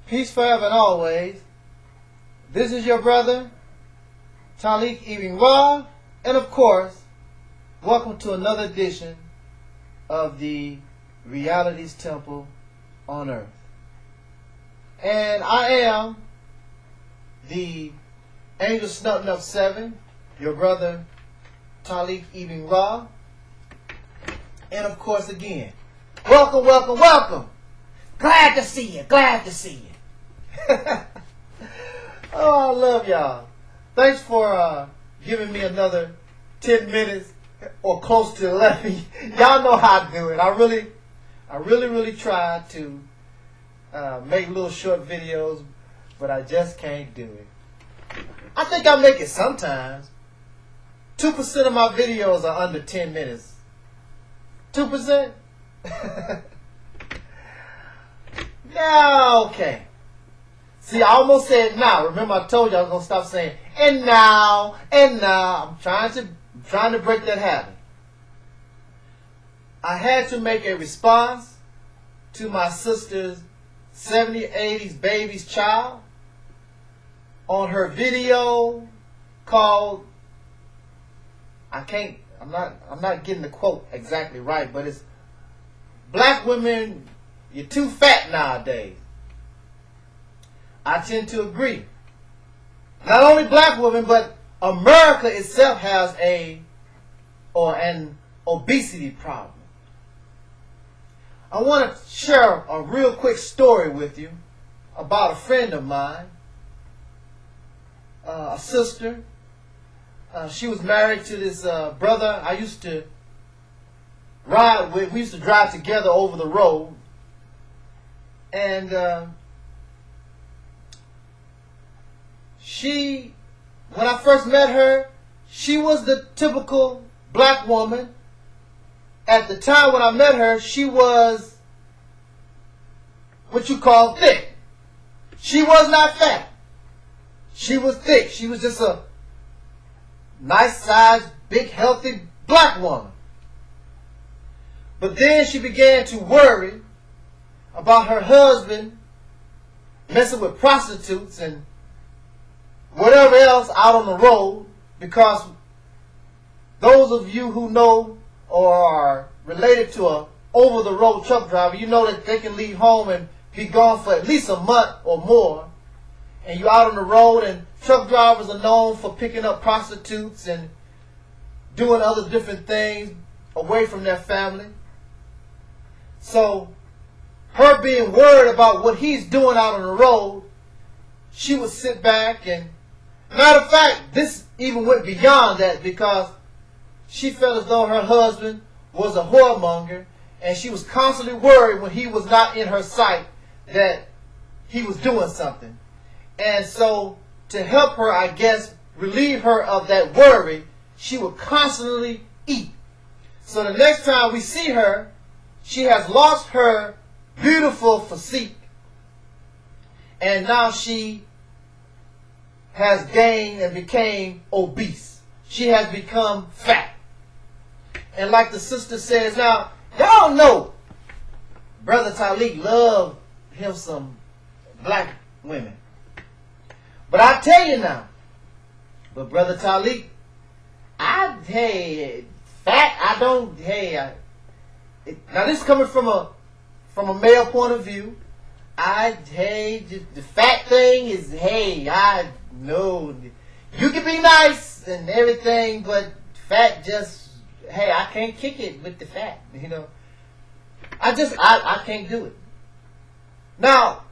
Peace forever and always. This is your brother, Talik Ibn Ra, and of course, welcome to another edition of the Realities Temple on Earth. And I am the Angel Snutting Up 7, your brother, Talik Ibn Ra. And of course, again, welcome, welcome, welcome. Glad to see you, glad to see you. Oh, I love y'all. Thanks for giving me another 10 minutes or close to 11. Y'all know how to do it. I really try to make little short videos, but I just can't do it. I think I make it sometimes. 2% of my videos are under 10 minutes. 2%? Yeah, okay. See, I almost said now. Remember, I told you I was gonna stop saying and now, and now. I'm trying to break that habit. I had to make a response to my sister's 70s, 80s baby's child on her video called I'm not getting the quote exactly right, but it's "Black women, you're too fat nowadays." I tend to agree. Not only black women, but America itself has an obesity problem. I want to share a real quick story with you about a friend of mine, a sister. She was married to this brother I used to ride with. We used to drive together over the road. And when I first met her, she was the typical black woman. At the time when I met her, she was what you call thick. She was not fat. She was thick. She was just a nice sized, big, healthy black woman. But then she began to worry about her husband messing with prostitutes and whatever else out on the road, because those of you who know or are related to a over-the-road truck driver, you know that they can leave home and be gone for at least a month or more, and you're out on the road, and truck drivers are known for picking up prostitutes and doing other different things away from their family. So her being worried about what he's doing out on the road, she would sit back and, matter of fact, this even went beyond that, because she felt as though her husband was a whoremonger, and she was constantly worried when he was not in her sight that he was doing something. And so to help her, I guess, relieve her of that worry, she would constantly eat. So the next time we see her, she has lost her beautiful physique, and now she has gained and became obese. She has become fat. And like the sister says, now, y'all know Brother Talik loved him some black women. But I tell you now, but Brother Talik, now this is coming from a male point of view. The fat thing is, I know you can be nice and everything, but fat just, I can't kick it with the fat, you know. I can't do it. Now,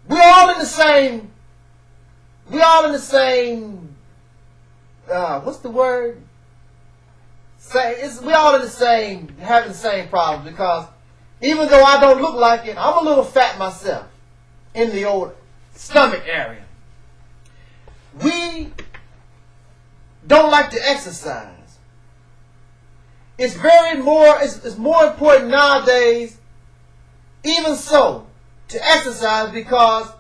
we're all in the same, what's the word? We're all in the same, having the same problems, because even though I don't look like it, I'm a little fat myself in the old stomach area. We don't like to exercise. It's more important nowadays, even so, to exercise, because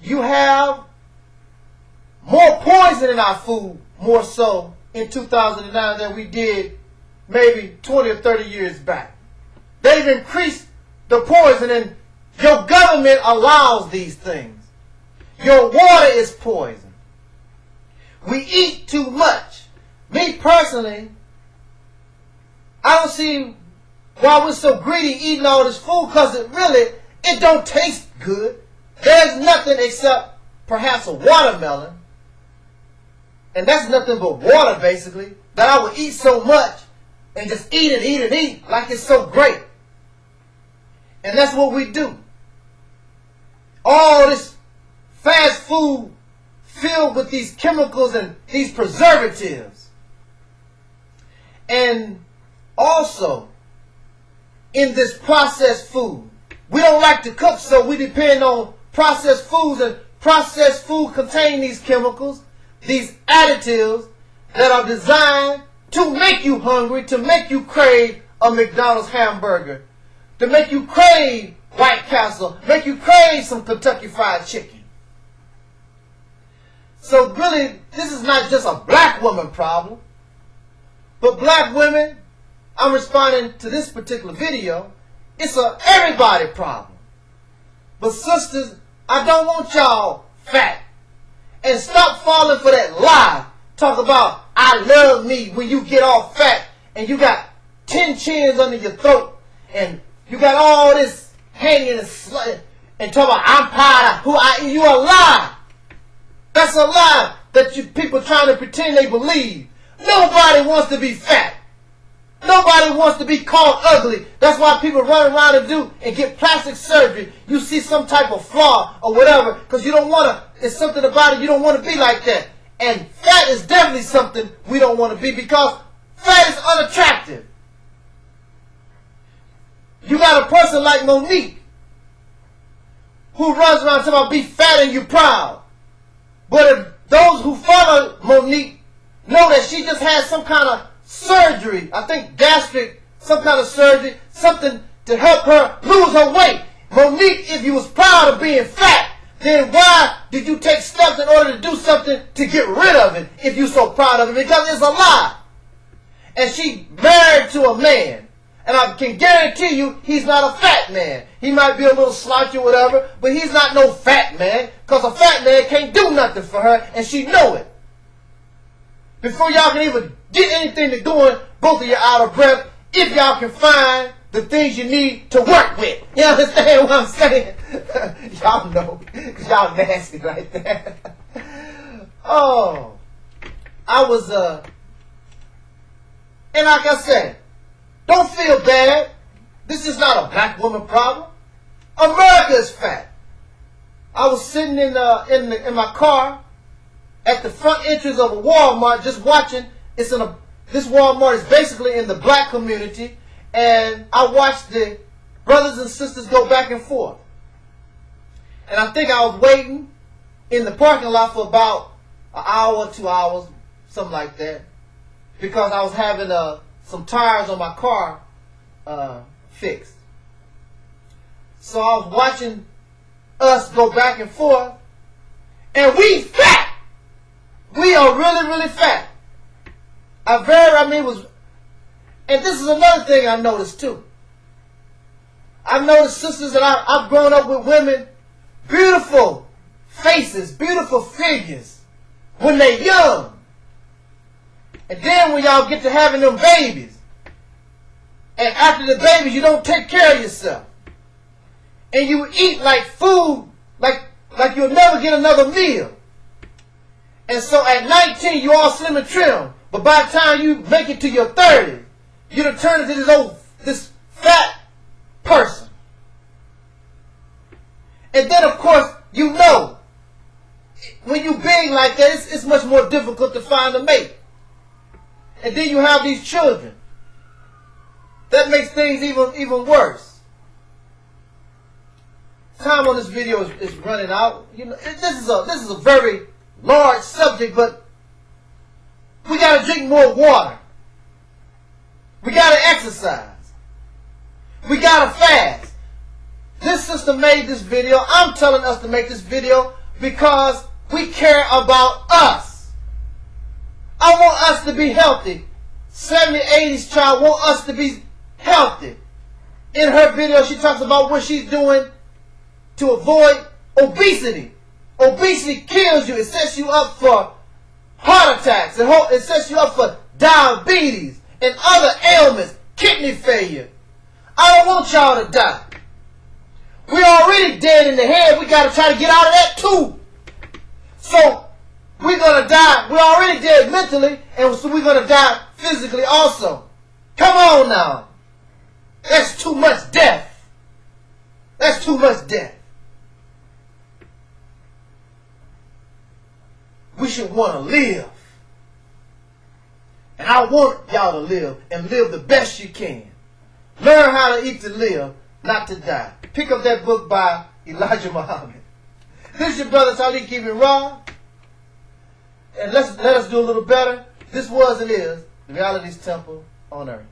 you have more poison in our food, more so in 2009 than we did maybe 20 or 30 years back. They've increased the poison, and Your government allows these things. Your water is poison. We eat too much. Me personally, I don't see why we're so greedy eating all this food, because it don't taste good. There's nothing except perhaps a watermelon, and that's nothing but water basically, that I would eat so much and just eat like it's so great. And that's what we do. All this fast food filled with these chemicals and these preservatives. And also, in this processed food, we don't like to cook, so we depend on processed foods, and processed food contain these chemicals, these additives that are designed to make you hungry, to make you crave a McDonald's hamburger, to make you crave White Castle, make you crave some Kentucky Fried Chicken. So really, this is not just a black woman problem, but black women, I'm responding to this particular video, it's a everybody problem. But sisters, I don't want y'all fat. And stop falling for that lie. Talk about, I love me, when you get all fat and you got 10 chins under your throat and you got all this hanging and talk about, I'm proud of who I am. You a lie. That's a lie that people trying to pretend they believe. Nobody wants to be fat. Nobody wants to be called ugly. That's why people run around and get plastic surgery. You see some type of flaw or whatever, because you don't want to, it's something about it, you don't want to be like that. And fat is definitely something we don't want to be, because fat is unattractive. You got a person like Monique who runs around talking about be fat and you proud. But if those who follow Monique know that she just had some kind of surgery, I think gastric, some kind of surgery, something to help her lose her weight. Monique, if you was proud of being fat, then why did you take steps in order to do something to get rid of it if you're so proud of it? Because it's a lie. And she married to a man. And I can guarantee you he's not a fat man. He might be a little slouchy or whatever, but he's not no fat man, because a fat man can't do nothing for her, and she know it. Before y'all can even get anything to doing, both of you out of breath, if y'all can find the things you need to work with. You understand what I'm saying? Y'all know, because y'all nasty right there. Oh, I was, and like I said, don't feel bad. This is not a black woman problem. America is fat. I was sitting in my car at the front entrance of a Walmart just watching. This Walmart is basically in the black community, and I watched the brothers and sisters go back and forth. And I think I was waiting in the parking lot for about an hour, 2 hours, something like that, because I was having some tires on my car fixed. So I was watching us go back and forth, and we fat. We are really, really fat. And this is another thing I noticed too. I've noticed sisters that I've grown up with, women, beautiful faces, beautiful figures when they're young. And then when y'all get to having them babies, and after the babies you don't take care of yourself, and you eat like food, like you'll never get another meal. And so at 19 you all slim and trim, but by the time you make it to your 30s, you done turn into this fat person. And then of course you know, when you big like that, it's much more difficult to find a mate. And then you have these children. That makes things even worse. Time on this video is running out. You know, this is a very large subject, but we got to drink more water. We got to exercise. We got to fast. This sister made this video. I'm telling us to make this video because we care about us. I want us to be healthy. 70s, 80s child want us to be healthy. In her video, she talks about what she's doing to avoid obesity. Obesity kills you. It sets you up for heart attacks. It sets you up for diabetes and other ailments, kidney failure. I don't want y'all to die. We're already dead in the head. We got to try to get out of that too. So we're going to die. We're already dead mentally, and so we're going to die physically also. Come on now. That's too much death. That's too much death. We should want to live. And I want y'all to live and live the best you can. Learn how to eat to live, not to die. Pick up that book by Elijah Muhammad. This is your brother Talib keeping raw. And let us do a little better. This was and is the Reality's Temple on earth.